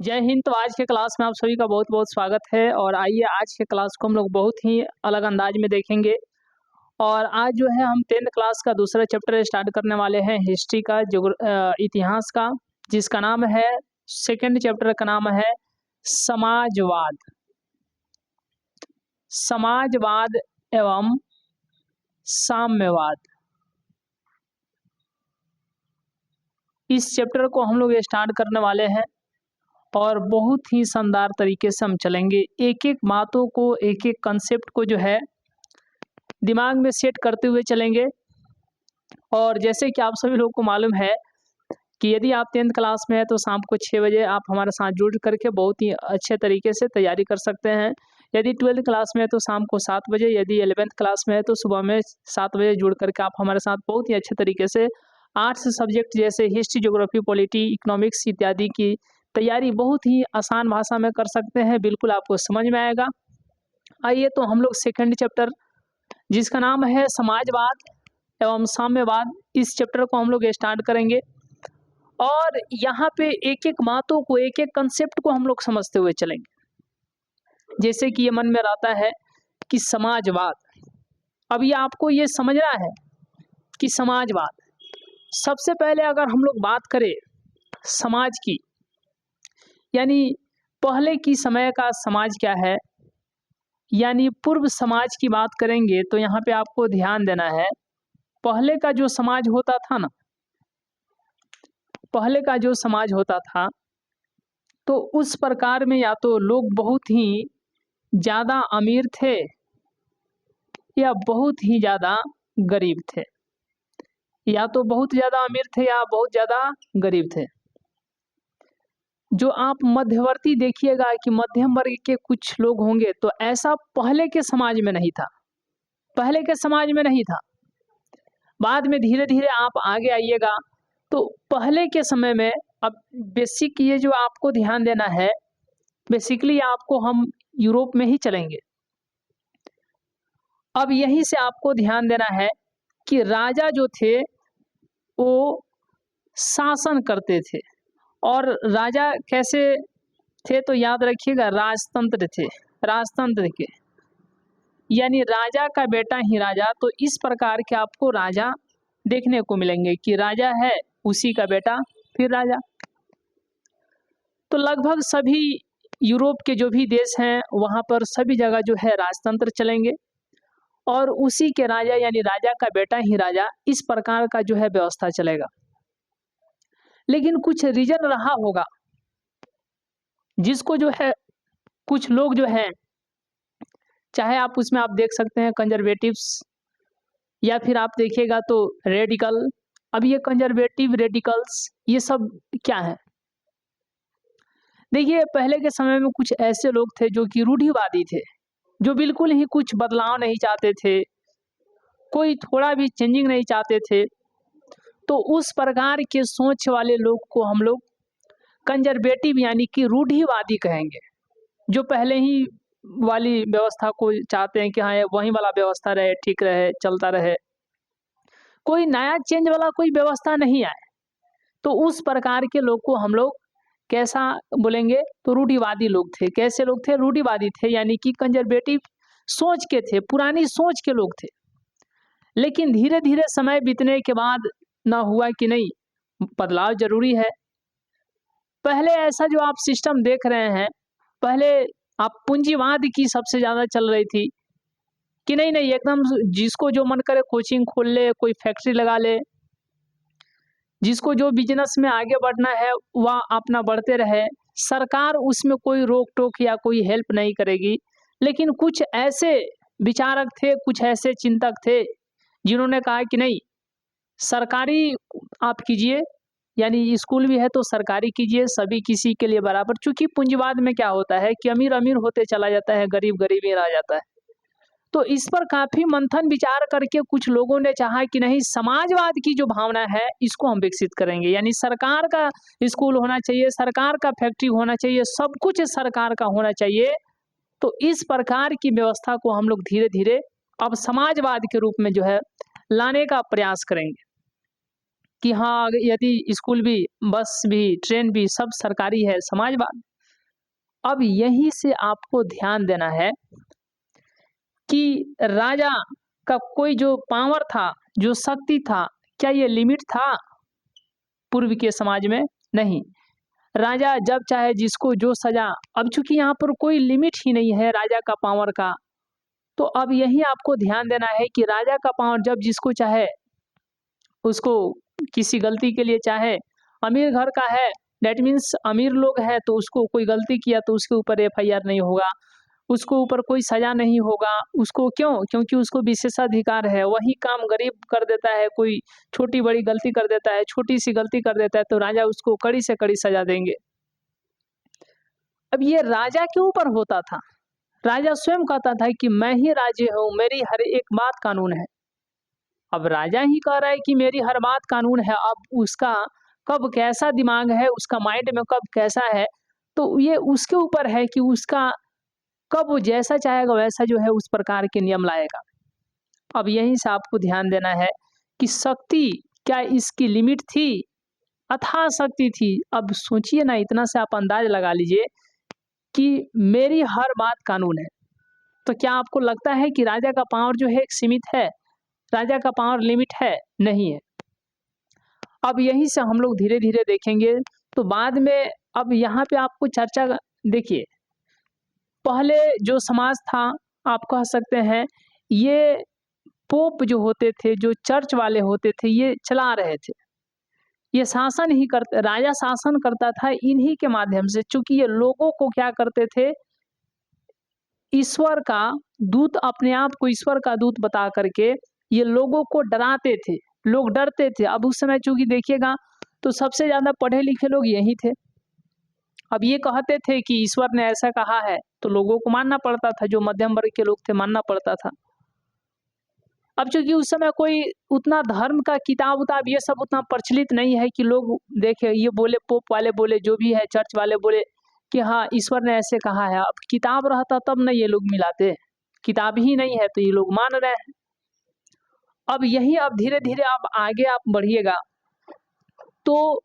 जय हिंद। तो आज के क्लास में आप सभी का बहुत बहुत स्वागत है। और आइए आज के क्लास को हम लोग बहुत ही अलग अंदाज में देखेंगे। और आज जो है हम 10th क्लास का दूसरा चैप्टर स्टार्ट करने वाले हैं, हिस्ट्री का, इतिहास का, जिसका नाम है, सेकंड चैप्टर का नाम है समाजवाद। समाजवाद एवं साम्यवाद। इस चैप्टर को हम लोग स्टार्ट करने वाले हैं और बहुत ही शानदार तरीके से हम चलेंगे। एक एक बातों को, एक एक कंसेप्ट को जो है दिमाग में सेट करते हुए चलेंगे। और जैसे कि आप सभी लोगों को मालूम है कि यदि आप 10th क्लास में हैं तो शाम को 6 बजे आप हमारे साथ जुड़ करके बहुत ही अच्छे तरीके से तैयारी कर सकते हैं। यदि 12th क्लास में है तो शाम को 7 बजे, यदि 11th क्लास में है तो सुबह में 7 बजे जुड़ करके आप हमारे साथ बहुत ही अच्छे तरीके से आर्ट्स सब्जेक्ट जैसे हिस्ट्री, ज्योग्राफी, पॉलिटी, इकोनॉमिक्स इत्यादि की तैयारी बहुत ही आसान भाषा में कर सकते हैं। बिल्कुल आपको समझ में आएगा। आइए तो हम लोग सेकंड चैप्टर, जिसका नाम है समाजवाद एवं साम्यवाद, इस चैप्टर को हम लोग स्टार्ट करेंगे। और यहाँ पे एक एक बातों को, एक एक कंसेप्ट को हम लोग समझते हुए चलेंगे। जैसे कि ये मन में रहता है कि समाजवाद, अब ये आपको ये समझना है कि समाजवाद, सबसे पहले अगर हम लोग बात करें समाज की, यानी पहले की समय का समाज क्या है, यानी पूर्व समाज की बात करेंगे तो यहाँ पे आपको ध्यान देना है, पहले का जो समाज होता था ना, पहले का जो समाज होता था तो उस प्रकार में या तो लोग बहुत ही ज़्यादा अमीर थे या बहुत ही ज़्यादा गरीब थे, या तो बहुत ज़्यादा अमीर थे या बहुत ज़्यादा गरीब थे। जो आप मध्यवर्ती देखिएगा कि मध्यम वर्ग के कुछ लोग होंगे, तो ऐसा पहले के समाज में नहीं था, पहले के समाज में नहीं था। बाद में धीरे धीरे आप आगे आइएगा तो पहले के समय में, अब बेसिक ये जो आपको ध्यान देना है, बेसिकली आपको हम यूरोप में ही चलेंगे। अब यहीं से आपको ध्यान देना है कि राजा जो थे वो शासन करते थे। और राजा कैसे थे तो याद रखिएगा, राजतंत्र थे, राजतंत्र के, यानी राजा का बेटा ही राजा। तो इस प्रकार के आपको राजा देखने को मिलेंगे कि राजा है, उसी का बेटा फिर राजा। तो लगभग सभी यूरोप के जो भी देश हैं वहाँ पर सभी जगह जो है राजतंत्र चलेंगे और उसी के राजा यानी राजा का बेटा ही राजा, इस प्रकार का जो है व्यवस्था चलेगा। लेकिन कुछ रीजन रहा होगा जिसको जो है कुछ लोग जो हैं, चाहे आप उसमें आप देख सकते हैं कंजर्वेटिव्स, या फिर आप देखिएगा तो रेडिकल। अब ये कंजर्वेटिव, रेडिकल्स, ये सब क्या है? देखिए, पहले के समय में कुछ ऐसे लोग थे जो कि रूढ़िवादी थे, जो बिल्कुल ही कुछ बदलाव नहीं चाहते थे, कोई थोड़ा भी चेंजिंग नहीं चाहते थे। तो उस प्रकार के सोच वाले लोग को हम लोग कंजर्वेटिव यानी कि रूढ़िवादी कहेंगे, जो पहले ही वाली व्यवस्था को चाहते हैं कि हाँ वही वाला व्यवस्था रहे, ठीक रहे, चलता रहे, कोई नया चेंज वाला कोई व्यवस्था नहीं आए। तो उस प्रकार के लोग को हम लोग कैसा बोलेंगे तो रूढ़िवादी लोग थे। कैसे लोग थे? रूढ़िवादी थे, यानी कि कंजर्वेटिव सोच के थे, पुरानी सोच के लोग थे। लेकिन धीरे धीरे समय बीतने के बाद ना हुआ कि नहीं, बदलाव जरूरी है। पहले ऐसा जो आप सिस्टम देख रहे हैं, पहले आप पूंजीवाद की सबसे ज़्यादा चल रही थी कि नहीं नहीं एकदम जिसको जो मन करे कोचिंग खोल ले, कोई फैक्ट्री लगा ले, जिसको जो बिजनेस में आगे बढ़ना है वह अपना बढ़ते रहे, सरकार उसमें कोई रोक टोक या कोई हेल्प नहीं करेगी। लेकिन कुछ ऐसे विचारक थे, कुछ ऐसे चिंतक थे जिन्होंने कहा कि नहीं, सरकारी आप कीजिए, यानी स्कूल भी है तो सरकारी कीजिए, सभी किसी के लिए बराबर। चूंकि पूंजीवाद में क्या होता है कि अमीर अमीर होते चला जाता है, गरीब गरीब ही रह जाता है। तो इस पर काफी मंथन विचार करके कुछ लोगों ने चाहा कि नहीं, समाजवाद की जो भावना है इसको हम विकसित करेंगे, यानी सरकार का स्कूल होना चाहिए, सरकार का फैक्ट्री होना चाहिए, सब कुछ सरकार का होना चाहिए। तो इस प्रकार की व्यवस्था को हम लोग धीरे धीरे अब समाजवाद के रूप में जो है लाने का प्रयास करेंगे कि हाँ, यदि स्कूल भी, बस भी, ट्रेन भी सब सरकारी है, समाजवाद। अब यहीं से आपको ध्यान देना है कि राजा का कोई जो पावर था, जो शक्ति था, क्या ये लिमिट था पूर्व के समाज में? नहीं। राजा जब चाहे जिसको जो सजा, अब चूँकि यहाँ पर कोई लिमिट ही नहीं है राजा का पावर का, तो अब यही आपको ध्यान देना है कि राजा का पावर जब जिसको चाहे उसको किसी गलती के लिए, चाहे अमीर घर का है, दैट मीन्स अमीर लोग हैं तो उसको कोई गलती किया तो उसके ऊपर एफआईआर नहीं होगा, उसको ऊपर कोई सजा नहीं होगा। उसको क्यों? क्योंकि उसको विशेषाधिकार है। वही काम गरीब कर देता है, कोई छोटी-बड़ी गलती कर देता है, छोटी-सी गलती कर देता है तो राजा उसको कड़ी से कड़ी सजा देंगे। अब ये राजा के ऊपर होता था। राजा स्वयं कहता था कि मैं ही राज्य हूँ, मेरी हर एक बात कानून है। अब राजा ही कह रहा है कि मेरी हर बात कानून है, अब उसका कब कैसा दिमाग है, उसका माइंड में कब कैसा है, तो ये उसके ऊपर है कि उसका कब वो जैसा चाहेगा वैसा जो है उस प्रकार के नियम लाएगा। अब यहीं से आपको ध्यान देना है कि शक्ति क्या इसकी लिमिट थी? अथाह शक्ति थी। अब सोचिए ना, इतना से आप अंदाज़ लगा लीजिए कि मेरी हर बात कानून है। तो क्या आपको लगता है कि राजा का पावर जो है एक सीमित है? राजा का पावर लिमिट है? नहीं है। अब यहीं से हम लोग धीरे-धीरे देखेंगे तो बाद में, अब यहाँ पे आपको चर्चा देखिए, पहले जो समाज था, आप कह सकते हैं ये पोप जो होते थे, जो चर्च वाले होते थे, ये चला रहे थे। ये शासन ही करते, राजा शासन करता था इन्हीं के माध्यम से, चूँकि ये लोगों को क्या करते थे, ईश्वर का दूत, अपने आप को ईश्वर का दूत बता करके ये लोगों को डराते थे, लोग डरते थे। अब उस समय चूँकि देखिएगा तो सबसे ज़्यादा पढ़े-लिखे लोग यही थे। अब ये कहते थे कि ईश्वर ने ऐसा कहा है, तो लोगों को मानना पड़ता था, जो मध्यम वर्ग के लोग थे मानना पड़ता था। अब चूँकि उस समय कोई उतना धर्म का किताब-उताब ये सब उतना प्रचलित नहीं है कि लोग देखें, ये बोले, पोप वाले बोले, जो भी है चर्च वाले बोले कि हाँ, ईश्वर ने ऐसे कहा है। अब किताब रहता तब ना ये लोग मिलाते, किताब ही नहीं है तो ये लोग मान रहे हैं। अब यही, अब धीरे-धीरे अब आगे आप बढ़िएगा, तो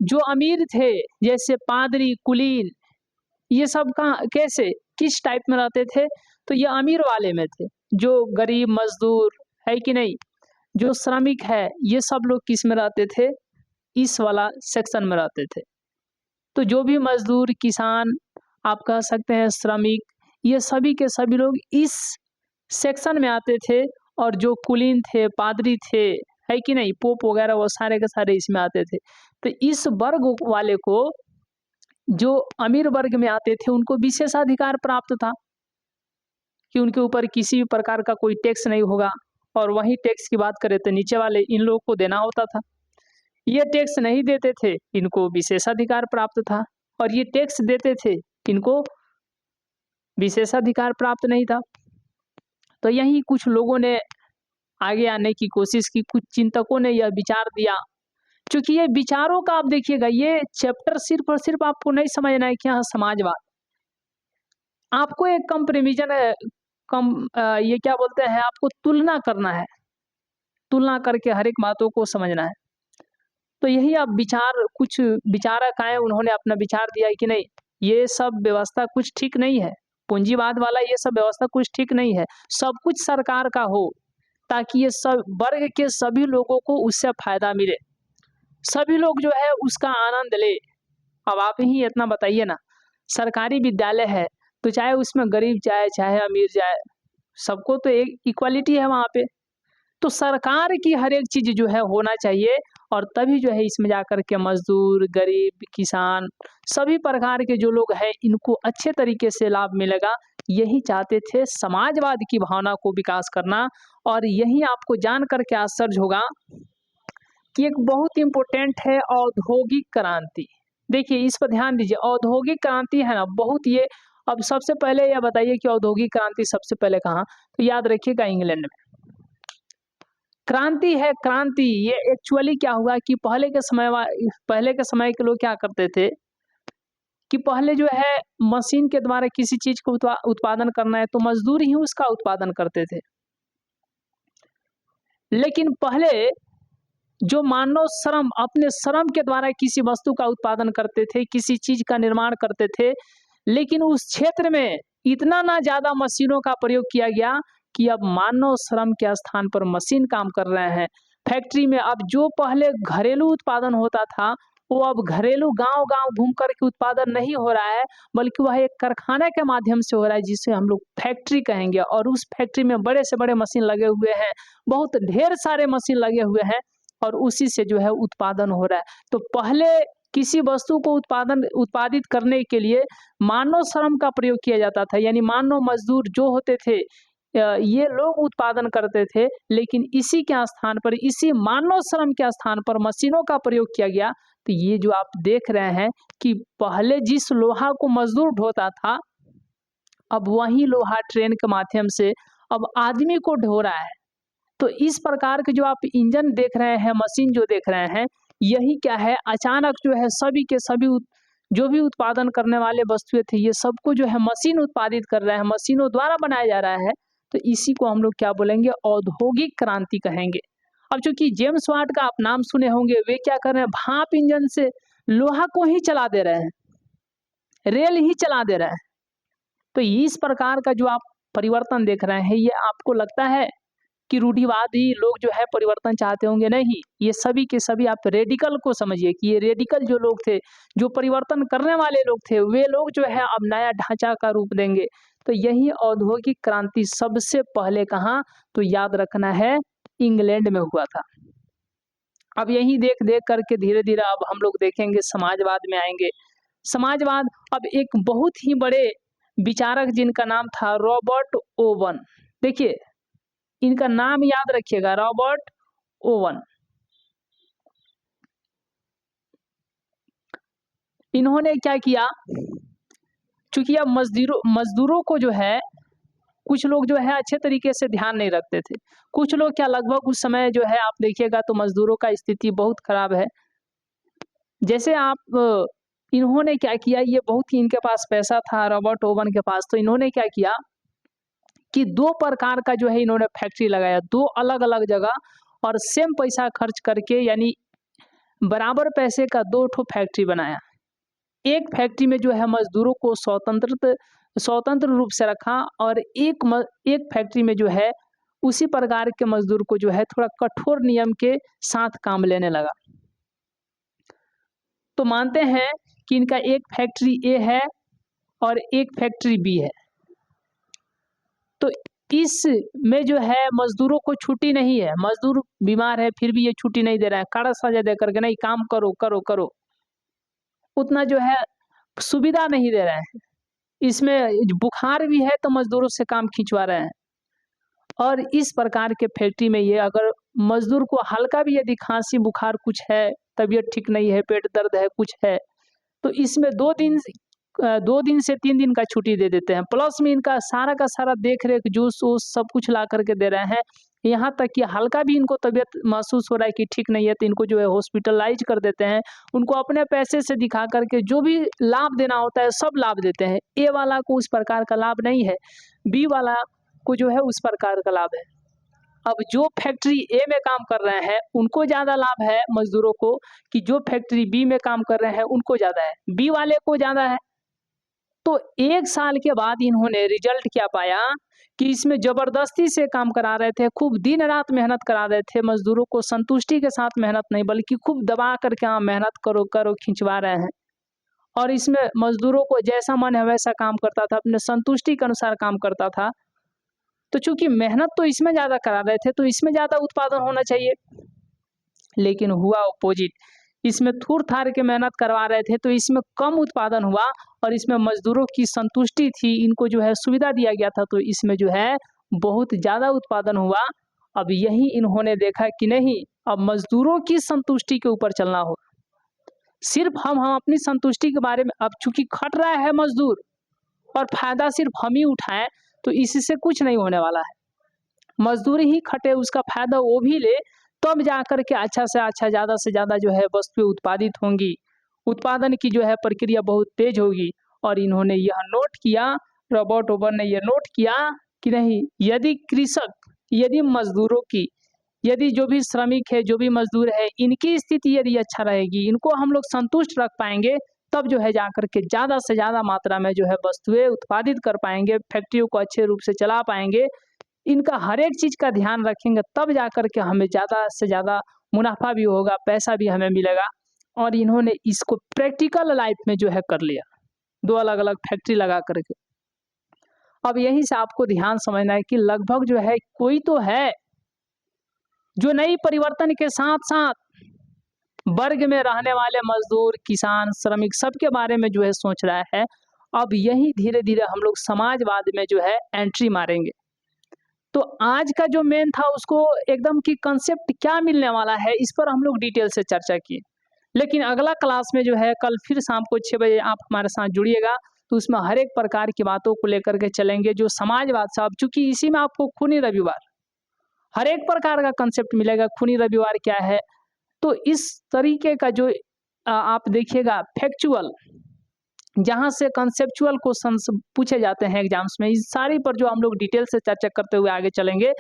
जो अमीर थे जैसे पादरी, कुलीन, ये सब कहाँ कैसे, किस टाइप में रहते थे? तो ये अमीर वाले में थे। जो गरीब मज़दूर है कि नहीं, जो श्रमिक है, ये सब लोग किस में रहते थे? इस वाला सेक्शन में रहते थे। तो जो भी मज़दूर, किसान, आप कह सकते हैं श्रमिक, ये सभी के सभी लोग इस सेक्शन में आते थे। और जो कुलीन थे, पादरी थे, है कि नहीं, पोप वगैरह, वो सारे के सारे इसमें आते थे। तो इस वर्ग वाले को, जो अमीर वर्ग में आते थे, उनको विशेषाधिकार प्राप्त था कि उनके ऊपर किसी भी प्रकार का कोई टैक्स नहीं होगा। और वहीं टैक्स की बात करें तो नीचे वाले इन लोगों को देना होता था। ये टैक्स नहीं देते थे, इनको विशेषाधिकार प्राप्त था, और ये टैक्स देते थे, इनको विशेषाधिकार प्राप्त नहीं था। तो यही कुछ लोगों ने आगे आने की कोशिश की, कुछ चिंतकों ने यह विचार दिया। चूँकि ये विचारों का, आप देखिएगा, ये चैप्टर सिर्फ़ और सिर्फ़ आपको नहीं समझना है कि हाँ समाजवाद। आपको एक कंपैरिज़न है, ये क्या बोलते हैं, आपको तुलना करना है, तुलना करके हर एक बातों को समझना है। तो यही आप विचार, कुछ विचारक आए, उन्होंने अपना विचार दिया कि नहीं, ये सब व्यवस्था कुछ ठीक नहीं है, पूंजीवाद वाला ये सब व्यवस्था कुछ ठीक नहीं है, सब कुछ सरकार का हो, ताकि ये सब वर्ग के सभी लोगों को उससे फ़ायदा मिले, सभी लोग जो है उसका आनंद ले। अब आप ही इतना बताइए ना, सरकारी विद्यालय है, तो चाहे उसमें गरीब जाए, चाहे अमीर जाए, सबको तो एक इक्वालिटी है वहाँ पे। तो सरकार की हर एक चीज़ जो है होना चाहिए, और तभी जो है इसमें जाकर के मज़दूर, गरीब, किसान, सभी प्रकार के जो लोग हैं, इनको अच्छे तरीके से लाभ मिलेगा। यही चाहते थे, समाजवाद की भावना को विकास करना। और यही आपको जान कर के आश्चर्य होगा कि एक बहुत इम्पोर्टेंट है औद्योगिक क्रांति। देखिए, इस पर ध्यान दीजिए, औद्योगिक क्रांति है ना, बहुत ये, अब सबसे पहले यह बताइए कि औद्योगिक क्रांति सबसे पहले कहाँ? तो याद रखिएगा, इंग्लैंड में। क्रांति है, क्रांति, ये एक्चुअली क्या हुआ कि पहले के समय के लोग क्या करते थे कि पहले जो है मशीन के द्वारा किसी चीज़ को उत्पादन करना है तो मज़दूर ही उसका उत्पादन करते थे। लेकिन पहले जो मानव श्रम, अपने श्रम के द्वारा किसी वस्तु का उत्पादन करते थे, किसी चीज़ का निर्माण करते थे, लेकिन उस क्षेत्र में इतना ना ज़्यादा मशीनों का प्रयोग किया गया कि अब मानव श्रम के स्थान पर मशीन काम कर रहे हैं। फैक्ट्री में अब जो पहले घरेलू उत्पादन होता था, वो अब घरेलू गाँव-गाँव घूम कर के उत्पादन नहीं हो रहा है, बल्कि वह एक कारखाने के माध्यम से हो रहा है, जिसे हम लोग फैक्ट्री कहेंगे। और उस फैक्ट्री में बड़े से बड़े मशीन लगे हुए हैं, बहुत ढेर सारे मशीन लगे हुए हैं और उसी से जो है उत्पादन हो रहा है। तो पहले किसी वस्तु को उत्पादित करने के लिए मानव श्रम का प्रयोग किया जाता था, यानी मानव मजदूर जो होते थे ये लोग उत्पादन करते थे, लेकिन इसी के स्थान पर, इसी मानव श्रम के स्थान पर मशीनों का प्रयोग किया गया। तो ये जो आप देख रहे हैं कि पहले जिस लोहा को मजदूर ढोता था, अब वही लोहा ट्रेन के माध्यम से अब आदमी को ढो रहा है। तो इस प्रकार के जो आप इंजन देख रहे हैं, मशीन जो देख रहे हैं, यही क्या है, अचानक जो है सभी के सभी जो भी उत्पादन करने वाले वस्तुएं थे, ये सबको जो है मशीन उत्पादित कर रहा है, मशीनों द्वारा बनाया जा रहा है। तो इसी को हम लोग क्या बोलेंगे, औद्योगिक क्रांति कहेंगे। अब चूंकि जेम्स वाट का आप नाम सुने होंगे, वे क्या कर रहे हैं, भाप इंजन से लोहा को ही चला दे रहे हैं, रेल ही चला दे रहे हैं। तो इस प्रकार का जो आप परिवर्तन देख रहे हैं, ये आपको लगता है कि रूढ़िवादी लोग जो है परिवर्तन चाहते होंगे? नहीं, ये सभी के सभी आप रेडिकल को समझिए कि ये रेडिकल जो लोग थे, जो परिवर्तन करने वाले लोग थे, वे लोग जो है अब नया ढांचा का रूप देंगे। तो यही औद्योगिक क्रांति सबसे पहले कहाँ, तो याद रखना है, इंग्लैंड में हुआ था। अब यही देख देख करके धीरे धीरे अब हम लोग देखेंगे समाजवाद में आएंगे। समाजवाद, अब एक बहुत ही बड़े विचारक जिनका नाम था रॉबर्ट ओवन। देखिए, इनका नाम याद रखिएगा, रॉबर्ट ओवन। इन्होंने क्या किया, चूंकि अब मजदूरों को जो है, कुछ लोग जो है अच्छे तरीके से ध्यान नहीं रखते थे। कुछ लोग क्या, लगभग उस समय जो है आप देखिएगा तो मजदूरों का स्थिति बहुत खराब है। जैसे आप इन्होंने क्या किया, ये बहुत ही इनके पास पैसा था रॉबर्ट ओवन के पास। तो इन्होंने क्या किया कि 2 प्रकार का जो है इन्होंने फैक्ट्री लगाया, 2 अलग-अलग जगह, और सेम पैसा खर्च करके, यानी बराबर पैसे का 2 ठो फैक्ट्री बनाया। एक फैक्ट्री में जो है मजदूरों को स्वतंत्र रूप से रखा, और एक फैक्ट्री में जो है उसी प्रकार के मजदूर को जो है थोड़ा कठोर नियम के साथ काम लेने लगा। तो मानते हैं कि इनका एक फैक्ट्री ए है और एक फैक्ट्री बी है। तो इसमें जो है मजदूरों को छुट्टी नहीं है, मजदूर बीमार है फिर भी ये छुट्टी नहीं दे रहा है, कड़ा सजा दे करके, नहीं काम करो करो करो, उतना जो है सुविधा नहीं दे रहे हैं। इसमें बुखार भी है तो मजदूरों से काम खिंचवा रहे हैं। और इस प्रकार के फैक्ट्री में ये, अगर मजदूर को हल्का भी यदि खांसी बुखार कुछ है, तबीयत ठीक नहीं है, पेट दर्द है, कुछ है, तो इसमें 2 दिन से 3 दिन का छुट्टी दे देते हैं। प्लस में इनका सारा का सारा देख रेख, जूस वूस सब कुछ ला करके दे रहे हैं। यहाँ तक कि हल्का भी इनको तबीयत महसूस हो रहा है कि ठीक नहीं है, तो इनको जो है हॉस्पिटलाइज कर देते हैं। उनको अपने पैसे से दिखा करके जो भी लाभ देना होता है सब लाभ देते हैं। ए वाला को उस प्रकार का लाभ नहीं है, बी वाला को जो है उस प्रकार का लाभ है। अब जो फैक्ट्री ए में काम कर रहे हैं उनको ज़्यादा लाभ है मजदूरों को, कि जो फैक्ट्री बी में काम कर रहे हैं उनको ज़्यादा है, बी वाले को ज़्यादा है। तो 1 साल के बाद इन्होंने रिजल्ट क्या पाया कि इसमें ज़बरदस्ती से काम करा रहे थे, खूब दिन रात मेहनत करा रहे थे, मजदूरों को संतुष्टि के साथ मेहनत नहीं, बल्कि खूब दबा करके हाँ मेहनत करो करो खिंचवा रहे हैं। और इसमें मजदूरों को जैसा मन है वैसा काम करता था, अपने संतुष्टि के अनुसार काम करता था। तो चूंकि मेहनत तो इसमें ज़्यादा करा रहे थे, तो इसमें ज़्यादा उत्पादन होना चाहिए, लेकिन हुआ अपोजिट। इसमें थूर-थार के मेहनत करवा रहे थे तो इसमें कम उत्पादन हुआ, और इसमें मजदूरों की संतुष्टि थी, इनको जो है सुविधा दिया गया था, तो इसमें जो है बहुत ज़्यादा उत्पादन हुआ। अब यही इन्होंने देखा कि नहीं, अब मजदूरों की संतुष्टि के ऊपर चलना होगा। सिर्फ हम अपनी संतुष्टि के बारे में, अब चूंकि खट रहा है मजदूर और फायदा सिर्फ हम ही उठाएं, तो इससे कुछ नहीं होने वाला है। मजदूर ही खटे, उसका फायदा वो भी ले, तब जाकर के अच्छा से अच्छा, ज़्यादा से ज़्यादा जो है वस्तुएं उत्पादित होंगी, उत्पादन की जो है प्रक्रिया बहुत तेज होगी। और इन्होंने यह नोट किया, रॉबर्ट ओवन ने यह नोट किया कि नहीं, यदि कृषक, यदि मजदूरों की, यदि जो भी श्रमिक है, जो भी मजदूर है, इनकी स्थिति यदि अच्छा रहेगी, इनको हम लोग संतुष्ट रख पाएंगे, तब जो है जाकर के ज़्यादा से ज़्यादा मात्रा में जो है वस्तुएं उत्पादित कर पाएंगे, फैक्ट्रियों को अच्छे रूप से चला पाएंगे, इनका हर एक चीज़ का ध्यान रखेंगे, तब जाकर के हमें ज़्यादा से ज़्यादा मुनाफा भी होगा, पैसा भी हमें मिलेगा। और इन्होंने इसको प्रैक्टिकल लाइफ में जो है कर लिया, 2 अलग-अलग फैक्ट्री लगा करके। अब यहीं से आपको ध्यान समझना है कि लगभग जो है कोई तो है जो नई परिवर्तन के साथ-साथ वर्ग में रहने वाले मजदूर, किसान, श्रमिक सबके बारे में जो है सोच रहा है। अब यही धीरे-धीरे हम लोग समाजवाद में जो है एंट्री मारेंगे। तो आज का जो मेन था उसको एकदम कि कांसेप्ट क्या मिलने वाला है, इस पर हम लोग डिटेल से चर्चा किए। लेकिन अगला क्लास में जो है कल फिर शाम को 6 बजे आप हमारे साथ जुड़िएगा, तो उसमें हर एक प्रकार की बातों को लेकर के चलेंगे जो समाजवाद से, अब चूँकि इसी में आपको खूनी रविवार, हर एक प्रकार का कांसेप्ट मिलेगा, खूनी रविवार क्या है। तो इस तरीके का जो आप देखिएगा फैक्चुअल, जहाँ से कॉन्सेप्चुअल क्वेश्चंस पूछे जाते हैं एग्जाम्स में, इस सारी पर जो हम लोग डिटेल से चर्चा करते हुए आगे चलेंगे।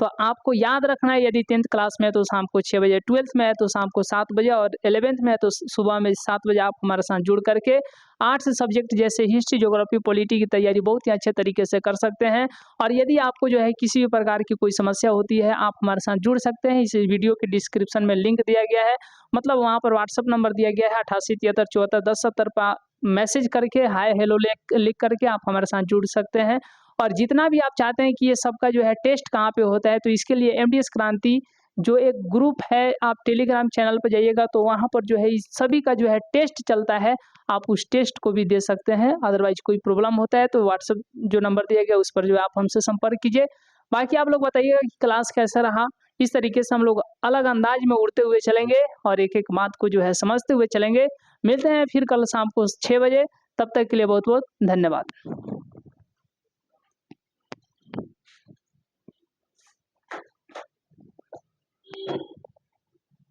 तो आपको याद रखना है, यदि 10th क्लास में है तो शाम को 6 बजे, 12th में है तो शाम को 7 बजे, और 11th में है तो सुबह में 7 बजे आप हमारे साथ जुड़ करके आर्ट्स सब्जेक्ट जैसे हिस्ट्री, ज्योग्राफी, पॉलिटी की तैयारी बहुत ही अच्छे तरीके से कर सकते हैं। और यदि आपको जो है किसी भी प्रकार की कोई समस्या होती है, आप हमारे साथ जुड़ सकते हैं। इस वीडियो के डिस्क्रिप्शन में लिंक दिया गया है, मतलब वहाँ पर व्हाट्सअप नंबर दिया गया है 8873741070 पर मैसेज करके हाय हेलो लिख करके आप हमारे साथ जुड़ सकते हैं। और जितना भी आप चाहते हैं कि ये सबका जो है टेस्ट कहाँ पे होता है, तो इसके लिए एमडीएस क्रांति जो एक ग्रुप है, आप टेलीग्राम चैनल पर जाइएगा तो वहाँ पर जो है इस सभी का जो है टेस्ट चलता है, आप उस टेस्ट को भी दे सकते हैं। अदरवाइज कोई प्रॉब्लम होता है तो व्हाट्सअप जो नंबर दिया गया उस पर जो है आप हमसे संपर्क कीजिए। बाकी आप लोग बताइएगा कि क्लास कैसा रहा। इस तरीके से हम लोग अलग अंदाज में उड़ते हुए चलेंगे और एक एक बात को जो है समझते हुए चलेंगे। मिलते हैं फिर कल शाम को 6 बजे, तब तक के लिए बहुत बहुत धन्यवाद।